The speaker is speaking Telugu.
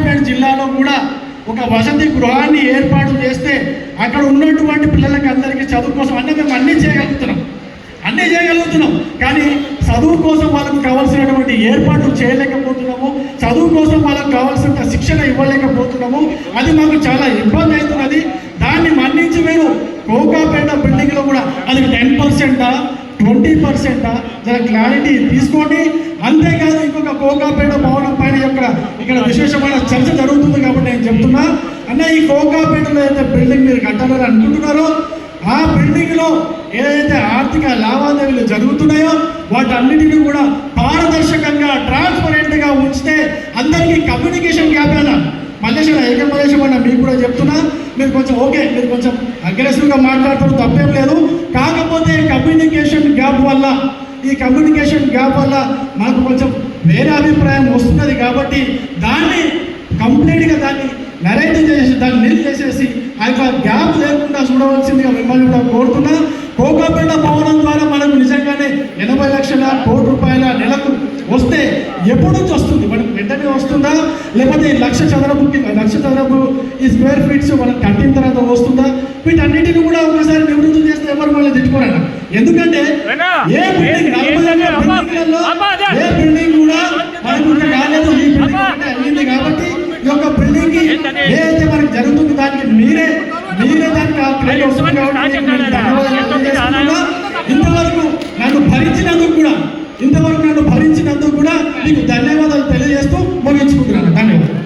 సూర్యాపేట జిల్లాలో కూడా ఒక వసతి గృహాన్ని ఏర్పాటు చేస్తే అక్కడ ఉన్నటువంటి పిల్లలకి అందరికీ చదువు కోసం అంటే మేము అన్నీ చేయగలుగుతున్నాం కానీ చదువు కోసం వాళ్ళకు కావాల్సినటువంటి ఏర్పాట్లు చేయలేకపోతున్నాము, చదువు కోసం వాళ్ళకు కావాల్సినంత శిక్షణ ఇవ్వలేకపోతున్నాము. అది మాకు చాలా ఇబ్బంది అవుతున్నది. దాన్ని మన్నించి మీరు కోకాపేట బిల్డింగ్లో కూడా అది 10%, 20% జర క్లారిటీ తీసుకోండి. అంతేకాదు ఇంకొక కోకాపేట భవనం పైన ఇక్కడ విశేషమైన చర్చ జరుగుతుంది కాబట్టి నేను చెప్తున్నా అన్న, ఈ కోకాపేటలో అయితే బిల్డింగ్ మీరు కట్టాలని అనుకుంటున్నారో ఆ బిల్డింగ్లో ఏదైతే ఆర్థిక లావాదేవీలు జరుగుతున్నాయో వాటన్నిటిని కూడా పారదర్శకంగా ట్రాన్స్పరెంట్గా ఉంచితే అందరికీ కమ్యూనికేషన్ గ్యాప్ అయినా మల్లేశ్వర ఏకమల్లేశ్వరం అన్న మీకు కూడా చెప్తున్నా, మీరు కొంచెం ఓకే, మీరు కొంచెం అగ్రెసివ్గా మాట్లాడుతున్నారు, తప్పేం లేదు. కాకపోతే కమ్యూనికేషన్ గ్యాప్ వల్ల మనకు కొంచెం వేరే అభిప్రాయం వస్తున్నది కాబట్టి దాన్ని కంప్లీట్గా దాన్ని నరేట్ చేసి దాన్ని నిల్ చేసేసి ఆ యొక్క గ్యాప్ లేకుండా చూడవలసిందిగా మిమ్మల్ని కూడా కోరుతున్నా. కోకాపేట భవనం ద్వారా మనకు నిజంగానే 80 లక్షల కోటి రూపాయల నెలకు వస్తే ఎప్పుడు నుంచి వస్తుంది, మనకు వెంటనే వస్తుందా లేకపోతే 1,00,000 చదరపు ఈ స్క్వేర్ ఫీట్స్ మనకు కట్టిన తర్వాత వస్తుందా? వీటన్నిటిని కూడా ఒకసారి నివృత్తి చేస్తే ఎవరు మళ్ళీ తిట్టుకోరండి. ఎందుకంటే ఏ బిల్డింగ్ కూడా మనకు కాలేదు, ఈ బిల్డింగ్ అయింది కాబట్టి ఈ యొక్క బిల్డింగ్కి ఏదైతే మనకి జరుగుతుంది దానికి మీరే దానికి క్రెడిట్ వస్తుంది కాబట్టి ఇంతవరకు నన్ను భరించినందుకు కూడా మీకు ధన్యవాదాలు తెలియజేస్తూ ముగించుకుంటున్నాను. ధన్యవాదాలు.